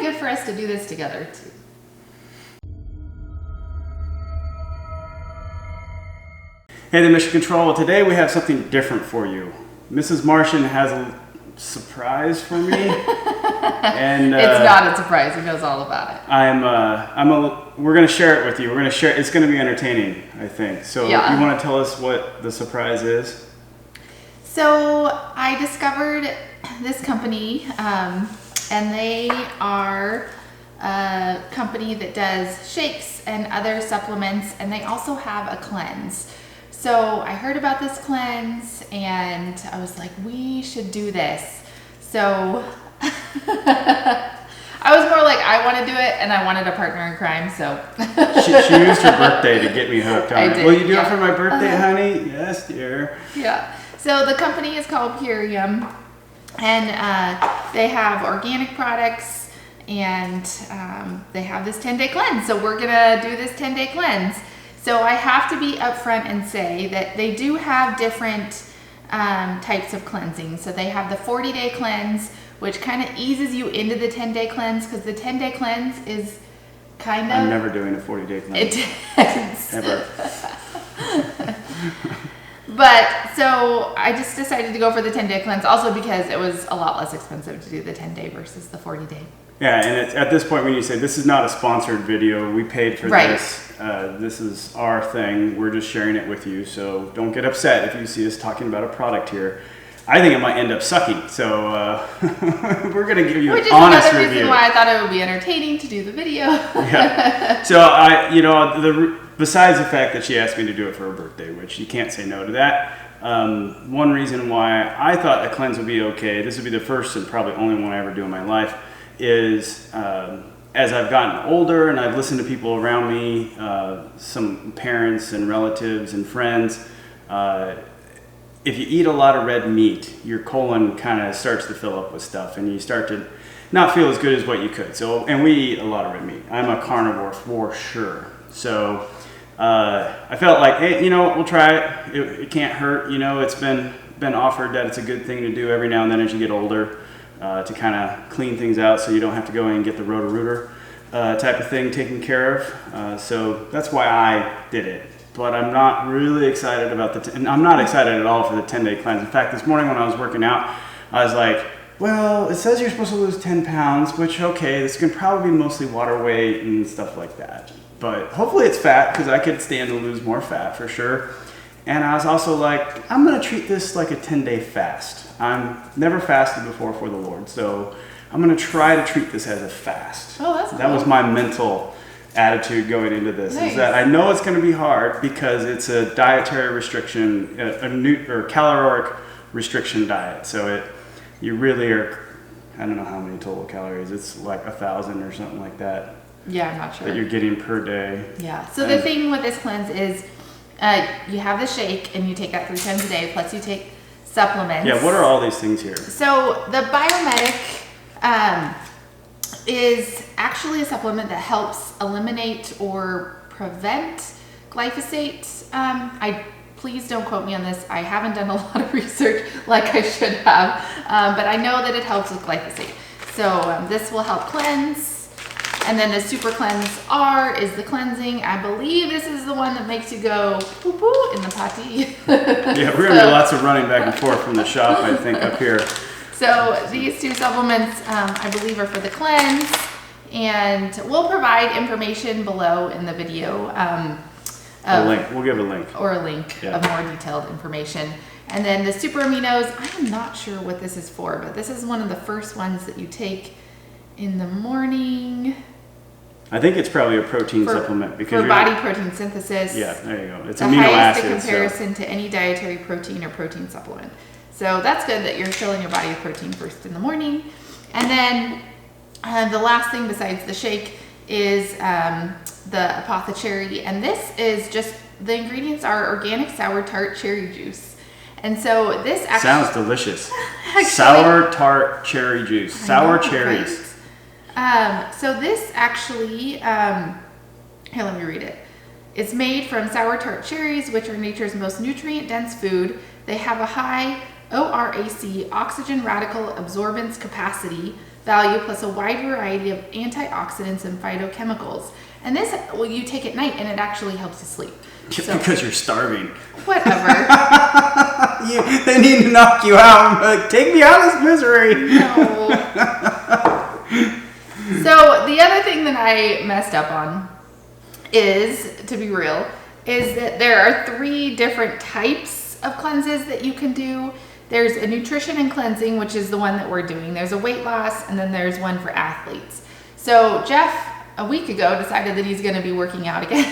be good for us to do this together too. Hey, the Mission Control. Today we have something different for you. Mrs. Martian has a surprise for me. And it's not a surprise. He knows all about it. We're going to share it with you. It's going to be entertaining, I think. So yeah. You want to tell us what the surprise is? So I discovered this company, and they are a company that does shakes and other supplements, and they also have a cleanse. So I heard about this cleanse and I was like, we should do this. So I was more like, I want to do it, and I wanted a partner in crime, so. she used her birthday to get me hooked on it. Did, Will you do yeah. it for my birthday, honey? Yes, dear. Yeah. So the company is called Purium, and they have organic products, and they have this 10-day cleanse. So we're gonna do this 10-day cleanse. So I have to be upfront and say that they do have different types of cleansing. So they have the 40-day cleanse, which kind of eases you into the 10-day cleanse, because the 10-day cleanse is kind of... I'm never doing a 40-day cleanse. Intense. Ever. But so I just decided to go for the 10-day cleanse, also because it was a lot less expensive to do the 10-day versus the 40-day. Yeah, and it's, at this point when you say this is not a sponsored video, we paid for this. This is our thing. We're just sharing it with you, so don't get upset if you see us talking about a product here. I think it might end up sucking, so we're going to give you an honest review. Which is another reason why I thought it would be entertaining to do the video. Yeah. So besides the fact that she asked me to do it for her birthday, which you can't say no to that. One reason why I thought a cleanse would be okay, this would be the first and probably only one I ever do in my life, is as I've gotten older and I've listened to people around me, some parents and relatives and friends, if you eat a lot of red meat, your colon kind of starts to fill up with stuff and you start to not feel as good as what you could. So, and we eat a lot of red meat. I'm a carnivore for sure. So I felt like, hey, we'll try it. It can't hurt. It's been offered that it's a good thing to do every now and then as you get older, to kind of clean things out so you don't have to go in and get the Roto-Rooter type of thing taken care of. So that's why I did it. But I'm not really excited about and I'm not excited at all for the 10-day cleanse. In fact, this morning when I was working out, I was like, well, it says you're supposed to lose 10 pounds, which, okay, this can probably be mostly water weight and stuff like that. But hopefully it's fat, because I could stand to lose more fat for sure. And I was also like, I'm going to treat this like a 10-day fast. I've never fasted before for the Lord, so I'm going to try to treat this as a fast. Oh, that's cool. That was my mental attitude going into this. Nice. Is that I know it's going to be hard because it's a dietary restriction, or caloric restriction diet. So you really are, I don't know how many total calories. It's like 1,000 or something like that. Yeah, I'm not sure. That you're getting per day. Yeah. So the thing with this cleanse is you have the shake and you take that 3 times a day, plus you take supplements. Yeah, what are all these things here? So the Biomedic is actually a supplement that helps eliminate or prevent glyphosate. Please don't quote me on this. I haven't done a lot of research like I should have, but I know that it helps with glyphosate. So this will help cleanse. And then the Super Cleanse R is the cleansing. I believe this is the one that makes you go poo poo in the potty. Yeah, we're gonna do lots of running back and forth from the shop, I think, up here. So these 2 supplements, I believe, are for the cleanse, and we'll provide information below in the video. A link. We'll give a link. Or a link of more detailed information. And then the Super Aminos, I'm not sure what this is for, but this is one of the first ones that you take in the morning. I think it's probably a protein supplement because for body protein synthesis. Yeah, there you go. It's the amino highest acids. in comparison to any dietary protein or protein supplement. So that's good that you're filling your body with protein first in the morning. And then the last thing besides the shake is the apothecary, and this is just, the ingredients are organic sour tart cherry juice. And so this actually sounds delicious. Sour tart cherry juice. Sour cherries. Right? So this actually, here, let me read it. It's made from sour tart cherries, which are nature's most nutrient-dense food. They have a high ORAC, oxygen radical absorbance capacity, value plus a wide variety of antioxidants and phytochemicals. And this, well, you take at night and it actually helps you sleep. So, because you're starving. Whatever. They need to knock you out. Like, take me out of this misery. No. So the other thing that I messed up on is, to be real, is that there are 3 different types of cleanses that you can do. There's a nutrition and cleansing, which is the one that we're doing. There's a weight loss, and then there's one for athletes. So Jeff, a week ago, decided that he's going to be working out again.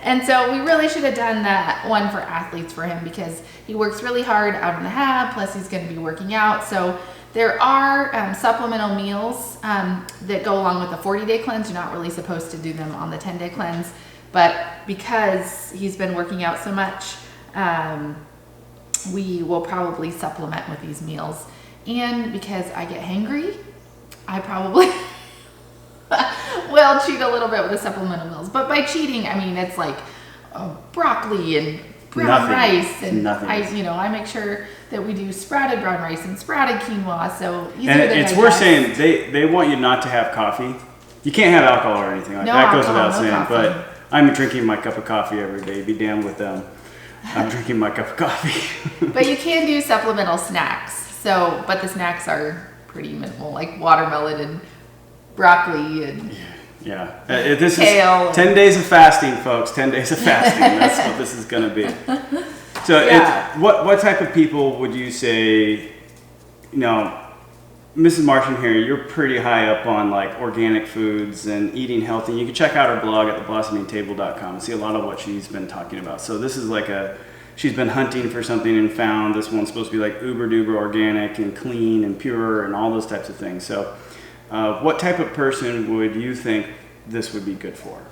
And so we really should have done that one for athletes for him because he works really hard out in the hab, plus he's going to be working out. So there are supplemental meals that go along with the 40-day cleanse. You're not really supposed to do them on the 10-day cleanse, but because he's been working out so much, we will probably supplement with these meals. And because I get hangry, I probably will cheat a little bit with the supplemental meals. But by cheating, I mean it's like broccoli and brown rice, and I make sure that we do sprouted brown rice and sprouted quinoa. So it's worth saying they want you not to have coffee. You can't have alcohol or anything like that. Goes without saying. Coffee. But I'm drinking my cup of coffee every day. Be damned with them. I'm drinking my cup of coffee. But you can do supplemental snacks. So, but the snacks are pretty minimal, like watermelon and broccoli and this kale. Is 10 days of fasting, folks. 10 days of fasting. That's what this is going to be. So, what type of people would you say? Mrs. Martian here, you're pretty high up on like organic foods and eating healthy. You can check out her blog at theblossomingtable.com and see a lot of what she's been talking about. So this is like she's been hunting for something and found this one's supposed to be like uber duper organic and clean and pure and all those types of things. So what type of person would you think this would be good for?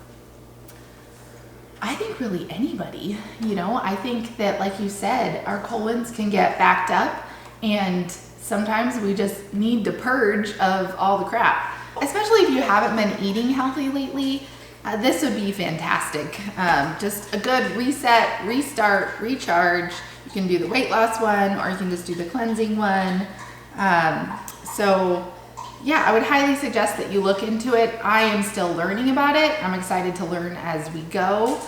I think really anybody. I think that, like you said, our colons can get backed up, and sometimes we just need to purge of all the crap. Especially if you haven't been eating healthy lately, this would be fantastic. Just a good reset, restart, recharge. You can do the weight loss one, or you can just do the cleansing one. I would highly suggest that you look into it. I am still learning about it. I'm excited to learn as we go.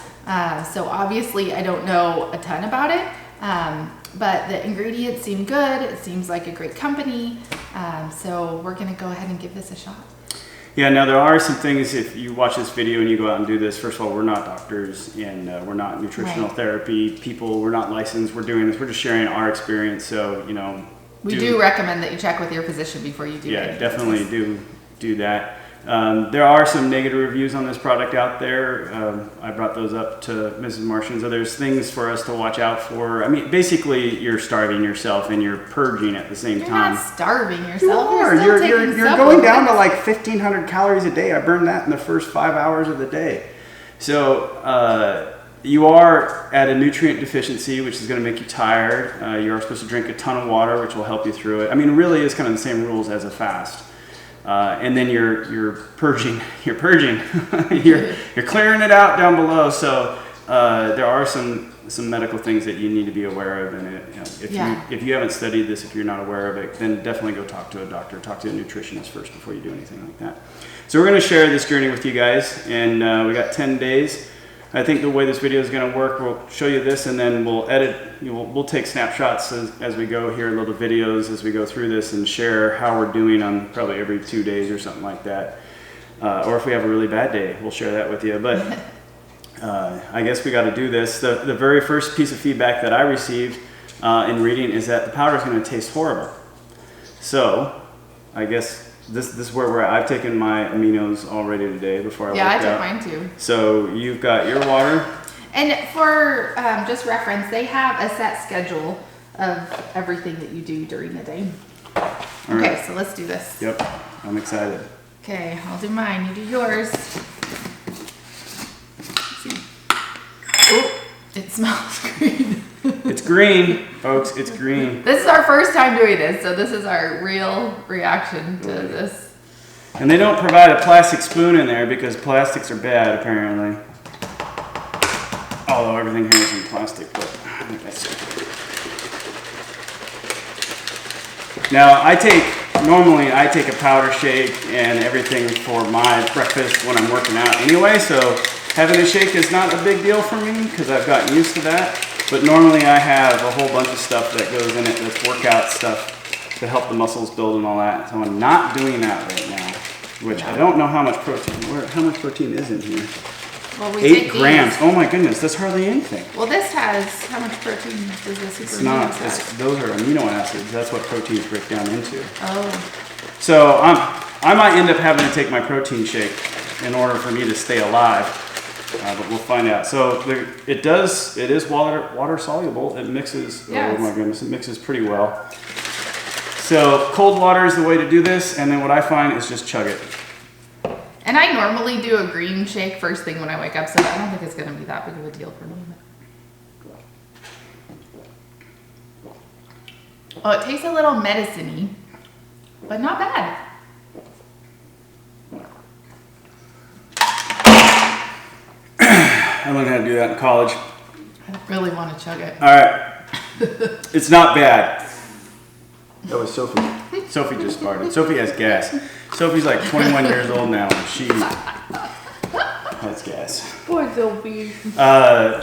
So obviously I don't know a ton about it. But the ingredients seem good. It seems like a great company. So we're going to go ahead and give this a shot. Yeah, now there are some things, if you watch this video and you go out and do this, first of all, we're not doctors and we're not nutritional therapy people. We're not licensed. We're doing this. We're just sharing our experience. So, we do recommend that you check with your physician before you do. Yeah, definitely do that. There are some negative reviews on this product out there. I brought those up to Mrs. Martian. So there's things for us to watch out for. I mean, basically, you're starving yourself and you're purging at the same time. You're not starving yourself. You're going down to like 1,500 calories a day. I burned that in the first 5 hours of the day. So you are at a nutrient deficiency, which is going to make you tired. You are supposed to drink a ton of water, which will help you through it. I mean, really, it's kind of the same rules as a fast. And then you're purging. You're purging. you're clearing it out down below. So there are some medical things that you need to be aware of. And if you haven't studied this, if you're not aware of it, then definitely go talk to a doctor, talk to a nutritionist first before you do anything like that. So we're going to share this journey with you guys, and we got 10 days. I think the way this video is going to work, we'll show you this, and then we'll edit. We'll take snapshots as we go here, little videos as we go through this, and share how we're doing on probably every 2 days or something like that. Or if we have a really bad day, we'll share that with you. But I guess we got to do this. The very first piece of feedback that I received in reading is that the powder is going to taste horrible. So I guess this is where we're at. I've taken my aminos already today before I worked out. Yeah, I took mine too. So you've got your water. And for just reference, they have a set schedule of everything that you do during the day. Okay, so let's do this. Yep, I'm excited. Okay, I'll do mine. You do yours. Let's see. Oh, it smells green. It's green, folks. It's green. This is our first time doing this, so this is our real reaction to this. And they don't provide a plastic spoon in there because plastics are bad, apparently. Although everything here is in plastic, but I think that's okay. Now, I take normally I take a powder shake and everything for my breakfast when I'm working out anyway, so having a shake is not a big deal for me because I've gotten used to that. But normally I have a whole bunch of stuff that goes in it that's workout stuff to help the muscles build and all that. So I'm not doing that right now, which I don't know how much protein. How much protein is in here? Well, we 8 grams. Oh my goodness, that's hardly anything. Well, this has, how much protein does this? It's not. Those are amino acids. That's what proteins break down into. Oh. So I might end up having to take my protein shake in order for me to stay alive, but we'll find out. So it is water soluble. It mixes. Yeah, oh my goodness, it mixes pretty well. So cold water is the way to do this, and then what I find is just chug it. And I normally do a green shake first thing when I wake up, so I don't think it's going to be that big of a deal for me. Oh, it tastes a little medicine-y, but not bad. I learned how to do that in college. I don't really want to chug it. All right. It's not bad. That was Sophie. Sophie just farted. Sophie has gas. Sophie's like 21 years old now, and she has gas. Poor Sophie.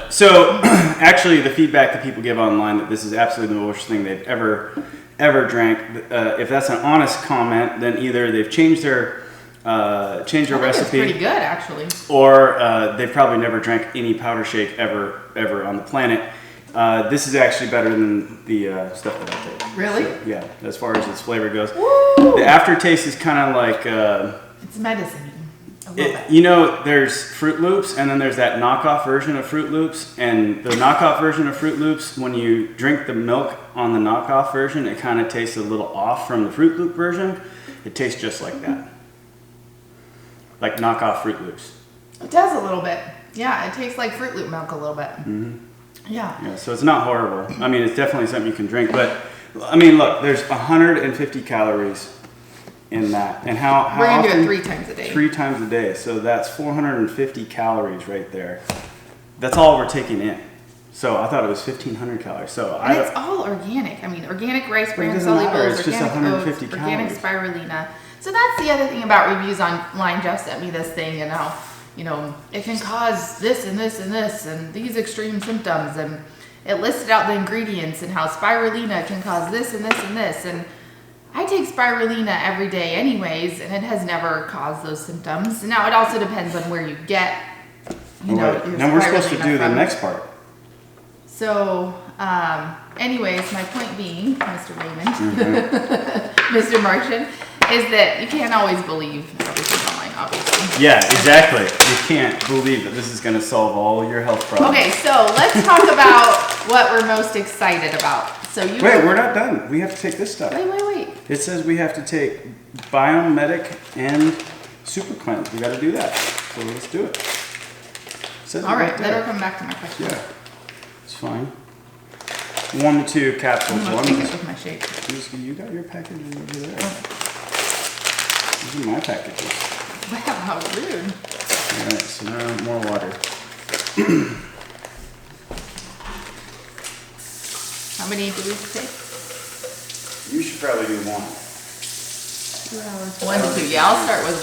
So, actually, the feedback that people give online that this is absolutely the worst thing they've ever drank. If that's an honest comment, then either they've changed their recipe. It's pretty good, actually. Or they've probably never drank any powder shake ever on the planet. This is actually better than the stuff that I take. Really? So, yeah, as far as its flavor goes. Woo! The aftertaste is kind of like... it's medicine. There's Fruit Loops, and then there's that knockoff version of Fruit Loops. And the knockoff version of Fruit Loops, when you drink the milk on the knockoff version, it kind of tastes a little off from the Fruit Loop version. It tastes just like that. Like knockoff Fruit Loops. It does a little bit. Yeah, it tastes like Fruit Loop milk a little bit. Mm-hmm. Yeah. So it's not horrible. I mean, it's definitely something you can drink. But, I mean, look, there's 150 calories in that. And how We're going to do often? it 3 times a day. 3 times a day. So that's 450 calories right there. That's all we're taking in. So I thought it was 1,500 calories. So and it's all organic. I mean, organic rice bran doesn't matter. solubles, It's just organic 150 oats, organic calories. spirulina. So that's the other thing about reviews online. Jeff sent me this thing and how, it can cause this and this and this and these extreme symptoms, and it listed out the ingredients and how spirulina can cause this and this and this. And I take spirulina every day anyways, and it has never caused those symptoms. Now, it also depends on where you get, your now we're supposed to spirulina do the from. next part. So, anyways, my point being, Mr. Raymond, Mr. Martian, is that you can't always believe everything online, obviously. Yeah, exactly. You can't believe that this is going to solve all your health problems. Okay, so let's talk about what we're most excited about. So Wait, we're not done. We have to take this stuff. Wait. It says we have to take Biome Medic and Super Cleanse. We got to do that. So let's do it. All right, then we'll come back to my question. Yeah, it's fine. 1 to 2 capsules. I'm going to take it with my shake. You got your packages over there. These are my packages. Wow, how rude. All right, so now more water. How many do we take? You should probably do 1. 2 hours. 1 to 2. Yeah, I'll start with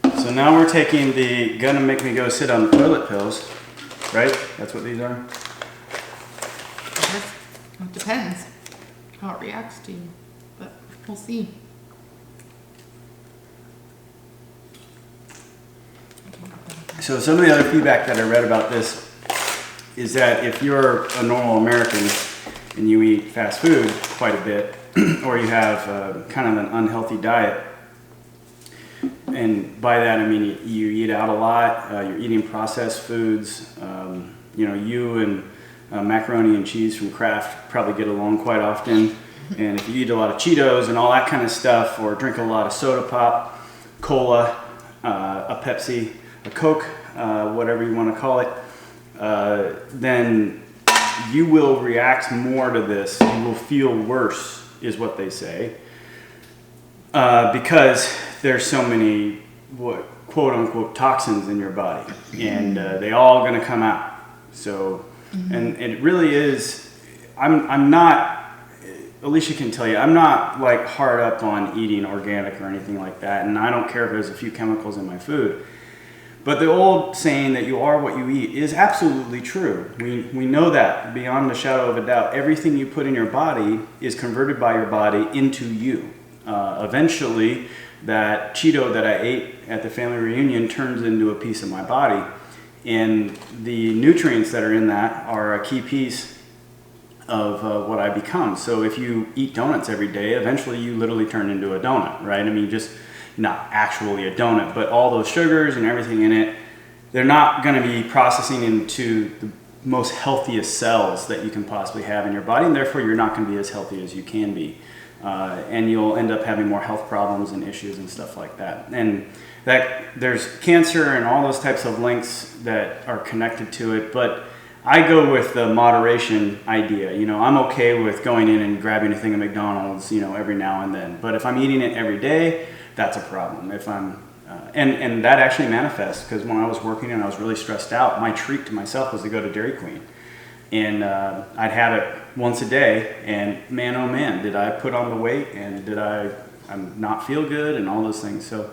1. So now we're taking the gonna make me go sit on the toilet pills, right? That's what these are? It depends how it reacts to you, but we'll see. So some of the other feedback that I read about this is that if you're a normal American and you eat fast food quite a bit, or you have kind of an unhealthy diet, and by that I mean you eat out a lot, you're eating processed foods, you and macaroni and cheese from Kraft probably get along quite often, and if you eat a lot of Cheetos and all that kind of stuff, or drink a lot of soda pop, cola, a Pepsi, a Coke, whatever you want to call it, then you will react more to this. You will feel worse, is what they say, because there's so many quote unquote toxins in your body, and they all going to come out. So, and it really is. I'm not Alicia can tell you, I'm not like hard up on eating organic or anything like that, and I don't care if there's a few chemicals in my food. But the old saying that you are what you eat is absolutely true. We know that beyond the shadow of a doubt. Everything you put in your body is converted by your body into you. Eventually, that Cheeto that I ate at the family reunion turns into a piece of my body. And the nutrients that are in that are a key piece of what I become. So if you eat donuts every day, eventually you literally turn into a donut, right? I mean, just not actually a donut, but all those sugars and everything in it, they're not going to be processing into the most healthiest cells that you can possibly have in your body, and therefore you're not going to be as healthy as you can be. And you'll end up having more health problems and issues and stuff like that. And that there's cancer and all those types of links that are connected to it, but I go with the moderation idea. You know, I'm okay with going in and grabbing a thing of McDonald's, you know, every now and then. But if I'm eating it every day, that's a problem. If I'm, and that actually manifests, because when I was working and I was really stressed out, my treat to myself was to go to Dairy Queen. And I'd have it once a day, and man, oh man, did I put on the weight, and did I not feel good, and all those things. So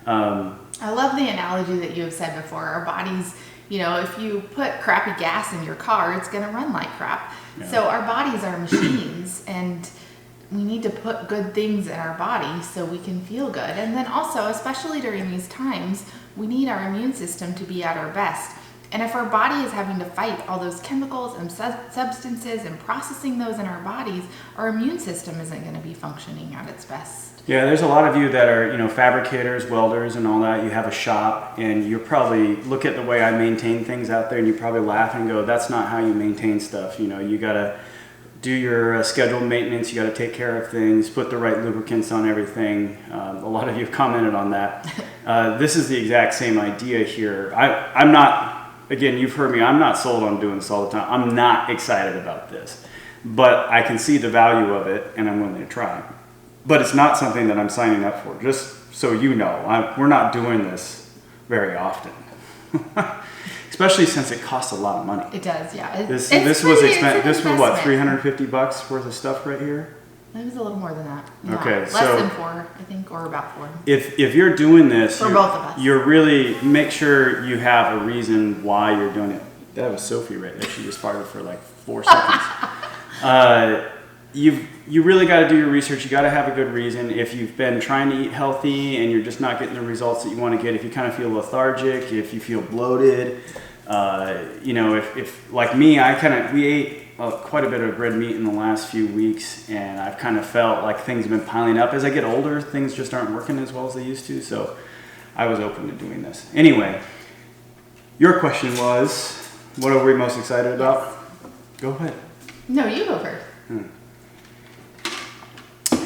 I love the analogy that you have said before. Our bodies, you know, if you put crappy gas in your car, it's going to run like crap. Yeah. So our bodies are machines, and we need to put good things in our body so we can feel good. And then also, especially during these times, we need our immune system to be at our best. And if our body is having to fight all those chemicals and substances and processing those in our bodies, our immune system isn't going to be functioning at its best. Yeah, there's a lot of you that are, you know, fabricators, welders, and all that. You have a shop, and you probably look at the way I maintain things out there, and you probably laugh and go, "That's not how you maintain stuff." You know, you gotta do your scheduled maintenance. You gotta take care of things, put the right lubricants on everything. A lot of you have commented on that. This is the exact same idea here. I'm not. Again, you've heard me. I'm not sold on doing this all the time. I'm not excited about this, but I can see the value of it, and I'm willing to try. But it's not something that I'm signing up for, just so you know. We're not doing this very often, especially since it costs a lot of money. It does, yeah. This was expensive. This was what, $350 worth of stuff right here? It was a little more than that. Yeah. Okay, less than 4, I think, or about 4. If you're doing this, for both of us, you're really make sure you have a reason why you're doing it. That was Sophie right there. She just farted for like 4 seconds. You really got to do your research. You got to have a good reason. If you've been trying to eat healthy and you're just not getting the results that you want to get, if you kind of feel lethargic, if you feel bloated, you know, if like me, we ate quite a bit of red meat in the last few weeks, and I've kind of felt like things have been piling up. As I get older, things just aren't working as well as they used to, so I was open to doing this. Anyway, your question was, what are we most excited about? Yes. Go ahead. No, you go first.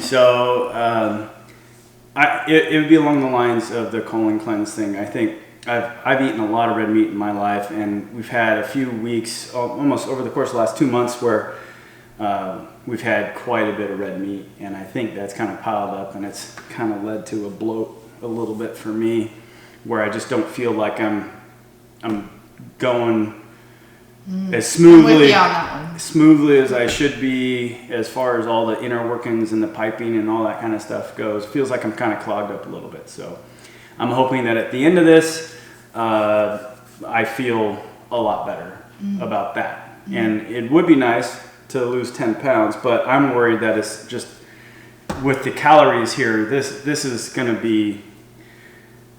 So it would be along the lines of the colon cleanse thing. I think I've eaten a lot of red meat in my life, and we've had a few weeks, almost over the course of the last 2 months, where we've had quite a bit of red meat, and I think that's kind of piled up, and it's kind of led to a bloat a little bit for me, where I just don't feel like I'm going as smoothly as I should be, as far as all the inner workings and the piping and all that kind of stuff goes. It feels like I'm kind of clogged up a little bit, so I'm hoping that at the end of this, I feel a lot better about that. And it would be nice to lose 10 pounds, but I'm worried that it's just, with the calories here, this is going to be,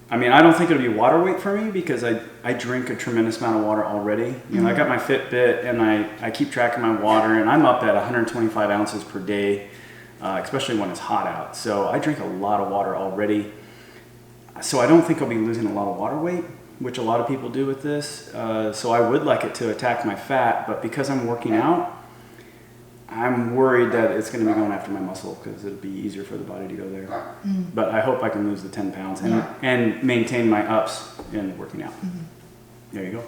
I mean, I don't think it'll be water weight for me, because I drink a tremendous amount of water already. You know, I got my Fitbit, and I keep track of my water, and I'm up at 125 ounces per day, especially when it's hot out. So I drink a lot of water already. So I don't think I'll be losing a lot of water weight, which a lot of people do with this. So I would like it to attack my fat, but because I'm working out, I'm worried that it's going to be going after my muscle, because it'll be easier for the body to go there. But I hope I can lose the 10 pounds and maintain my ups in working out. There you go.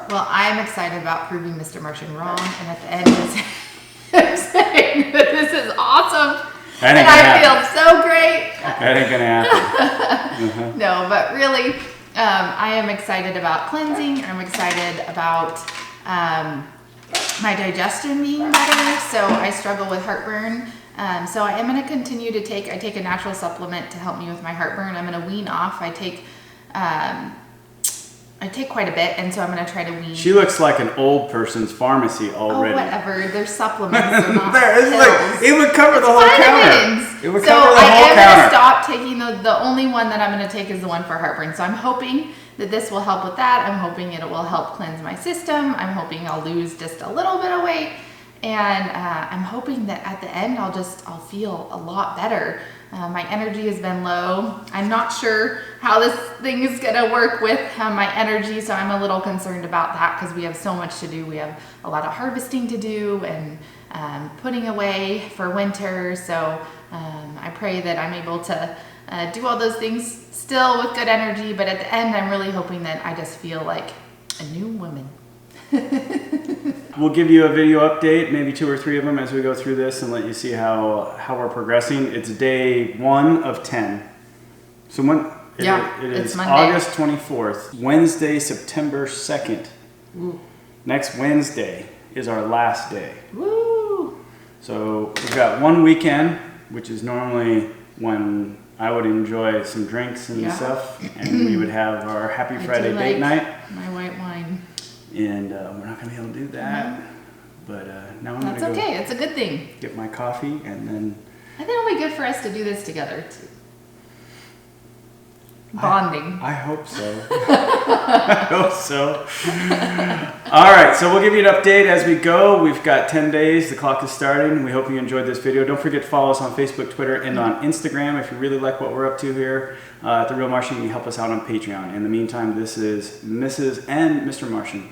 Well, I'm excited about proving Mr. Martian wrong, and at the end of saying that this is awesome. And I feel so great. That ain't gonna happen. No, but really, I am excited about cleansing. I'm excited about my digestion being better. So I struggle with heartburn. So I am going to continue to take a natural supplement to help me with my heartburn. I'm going to wean off. I take quite a bit, and so I'm going to try to wean. She looks like an old person's pharmacy already. Oh, whatever. They're supplements. They're not it's pills. like, it would cover the whole counter. It would So cover the I whole am counter. going to stop taking the only one that I'm going to take is the one for heartburn. So I'm hoping that this will help with that. I'm hoping it will help cleanse my system. I'm hoping I'll lose just a little bit of weight. And I'm hoping that at the end I'll feel a lot better. My energy has been low. I'm not sure how this thing is gonna work with my energy, so I'm a little concerned about that because we have so much to do. We have a lot of harvesting to do and putting away for winter. So I pray that I'm able to do all those things still with good energy, but at the end I'm really hoping that I just feel like a new woman. We'll give you a video update, maybe 2 or 3 of them as we go through this and let you see how we're progressing. It's day 1 of 10. So it is Monday. August 24th, Wednesday, September 2nd. Ooh. Next Wednesday is our last day. Woo! So we've got 1 weekend, which is normally when I would enjoy some drinks and stuff, and we would have our Happy Friday date night. My white wine. And we're not going to be able to do that. But now I'm going to That's go okay. It's a good thing. get my coffee and then... I think it'll be good for us to do this together too. Bonding. I hope so. I hope so. All right, so we'll give you an update as we go. We've got 10 days. The clock is starting. We hope you enjoyed this video. Don't forget to follow us on Facebook, Twitter, and on Instagram if you really like what we're up to here. At The Real Martian, you can help us out on Patreon. In the meantime, this is Mrs. and Mr. Martian.